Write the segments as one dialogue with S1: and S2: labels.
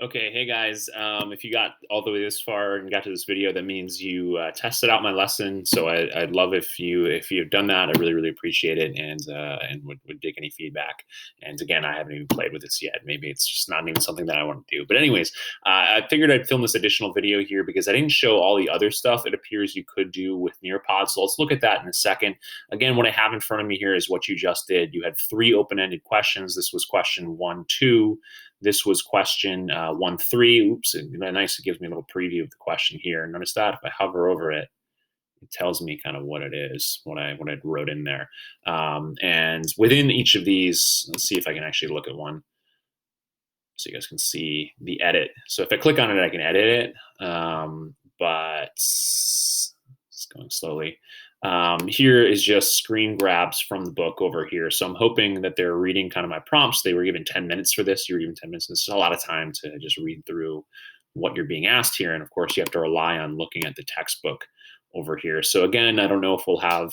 S1: Okay, hey guys. If you got all the way this far and got to this video, that means you tested out my lesson. So I'd love if you've done that. I really appreciate it, and would dig any feedback. And again, I haven't even played with this yet. Maybe it's just not even something that I want to do. But anyways, I figured I'd film this additional video here because I didn't show all the other stuff it appears you could do with Nearpod. So let's look at that in a second. Again, what I have in front of me here is what you just did. You had three open-ended questions. This was question 1, 2. This was question 1, 3. Oops, nice. It gives me a little preview of the question here. Notice that if I hover over it, it tells me kind of what it is, what I wrote in there. And within each of these, let's see if I can actually look at one so you guys can see the edit. So if I click on it, I can edit it, but it's going slowly. Here is just screen grabs from the book over here. So I'm hoping that they're reading kind of my prompts. They were given 10 minutes for this. You were given 10 minutes. This is a lot of time to just read through what you're being asked here. And of course, you have to rely on looking at the textbook over here. So again, I don't know if we'll have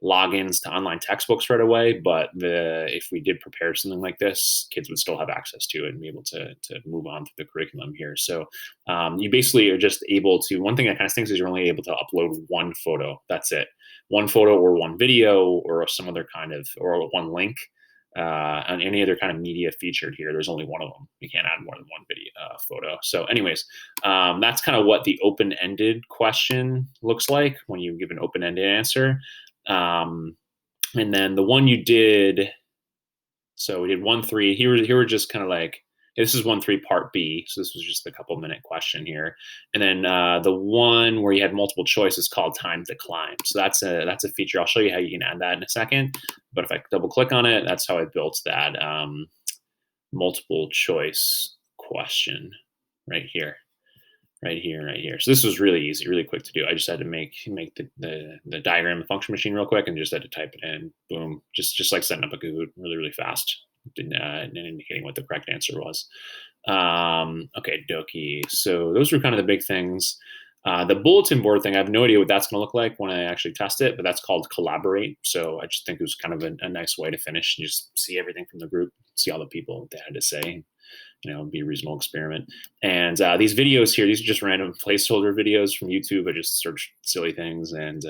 S1: logins to online textbooks right away, but if we did prepare something like this, kids would still have access to it and be able to move on through the curriculum here. So you basically are just able to, one thing that kind of stinks is you're only able to upload one photo. That's it. One photo or one video or some other kind of, or one link. On any other kind of media featured here, there's only one of them. You can't add more than one video photo. So anyways, that's kind of what the open-ended question looks like when you give an open-ended answer. And then the one you did, so we did 1, 3. Here we're just kind of like, this is 1, 3 part B. So this was just a couple-minute question here. And then the one where you had multiple choice is called time to climb. So that's a feature. I'll show you how you can add that in a second. But if I double click on it, that's how I built that multiple choice question right here. Right here. So this was really easy, really quick to do. I just had to make the diagram of the function machine real quick and just had to type it in. Boom. Just like setting up a Kahoot really fast, and indicating what the correct answer was. Okay, dokie. So those were kind of the big things. The bulletin board thing, I have no idea what that's going to look like when I actually test it, but that's called Collaborate. So I just think it was kind of a nice way to finish and just see everything from the group, see all the people what they had to say, be a reasonable experiment. And these videos here, these are just random placeholder videos from YouTube. I just searched silly things. And,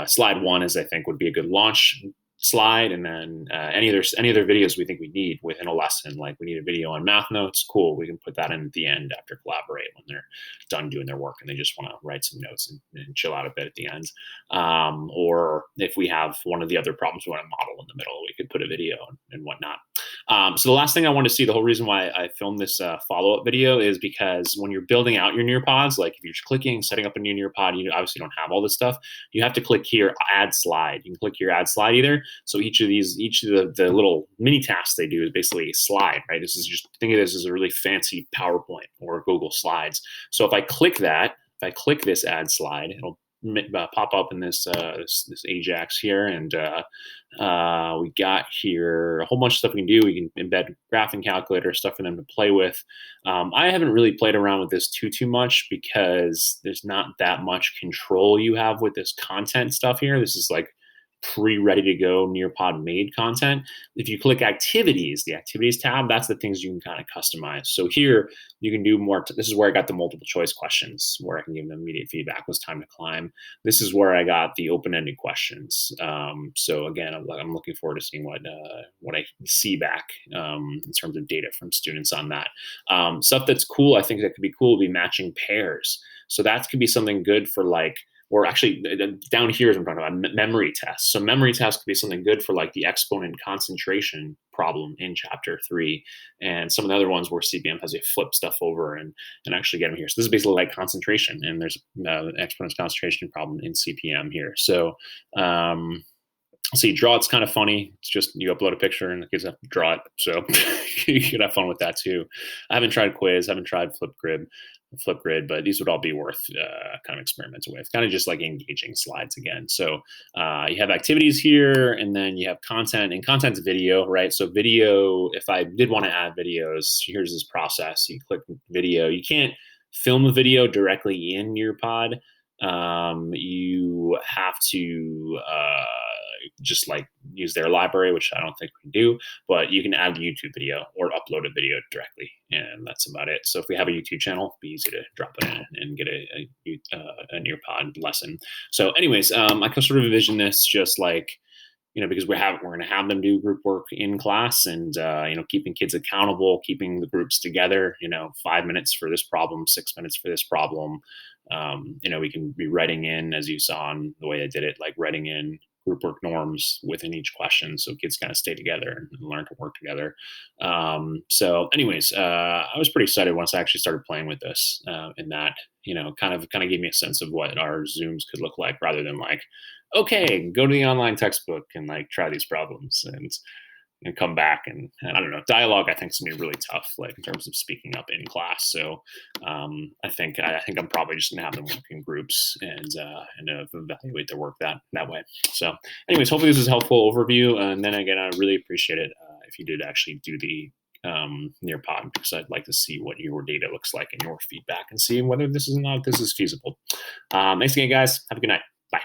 S1: slide 1 is, I think, would be a good launch slide. And then any other videos we think we need within a lesson, like we need a video on math notes. Cool. We can put that in at the end after Collaborate when they're done doing their work and they just want to write some notes and chill out a bit at the end. Or if we have one of the other problems we want to model in the middle, we could put a video and whatnot. So the last thing I want to see, the whole reason why I filmed this follow-up video is because when you're building out your Nearpods, like if you're just clicking, setting up a new Nearpod, you obviously don't have all this stuff. You have to click here, add slide. You can click here, add slide either. So each of the little mini tasks they do is basically a slide, right? This is just, think of this as a really fancy PowerPoint or Google Slides. So if I click this add slide, it'll pop up in this Ajax here, and we got here a whole bunch of stuff we can do. We can embed graphing calculator stuff for them to play with. I haven't really played around with this too much because there's not that much control you have with this content stuff here. This is like pre-ready to go Nearpod made content. If you click activities, the activities tab, that's the things you can kind of customize. So here you can do more. This is where I got the multiple choice questions where I can give them immediate feedback. Was time to climb. This is where I got the open-ended questions. So again, I'm looking forward to seeing what I see back in terms of data from students on that. Stuff that's cool, I think that could be cool, would be matching pairs. So that could be something good for like, or actually down here is what I'm talking about, memory tests. So memory tests could be something good for like the exponent concentration problem in chapter 3. And some of the other ones where CPM has you flip stuff over and actually get them here. So this is basically like concentration, and there's an exponent concentration problem in CPM here. So see, draw it's kind of funny. It's just you upload a picture and the kids have to draw it. So you can have fun with that too. I haven't tried quiz, haven't tried Flipgrid, but these would all be worth kind of experimenting with, kind of just like engaging slides again. So you have activities here, and then you have content, and content's video, right? So video, if I did want to add videos, here's this process. You click video. You can't film a video directly in Nearpod. You have to just like use their library, which I don't think we can do, but you can add a YouTube video or upload a video directly, and that's about it. So if we have a YouTube channel, it'd be easy to drop it in and get a Nearpod lesson. So anyways, I can sort of envision this just like, because we're going to have them do group work in class, and keeping kids accountable, keeping the groups together. 5 minutes for this problem, 6 minutes for this problem. We can be writing in, as you saw in the way I did it, like writing in group work norms within each question, so kids kind of stay together and learn to work together. So, anyways, I was pretty excited once I actually started playing with this, and that kind of gave me a sense of what our Zooms could look like, rather than like, okay, go to the online textbook and like try these problems and come back, and I don't know. Dialogue, I think, is gonna be really tough, like in terms of speaking up in class. So I think I'm probably just gonna have them work in groups and evaluate their work that way. So, anyways, hopefully this is a helpful overview. And then again, I really appreciate it if you did actually do the Nearpod, because I'd like to see what your data looks like and your feedback, and see whether this is feasible. Thanks again, guys. Have a good night. Bye.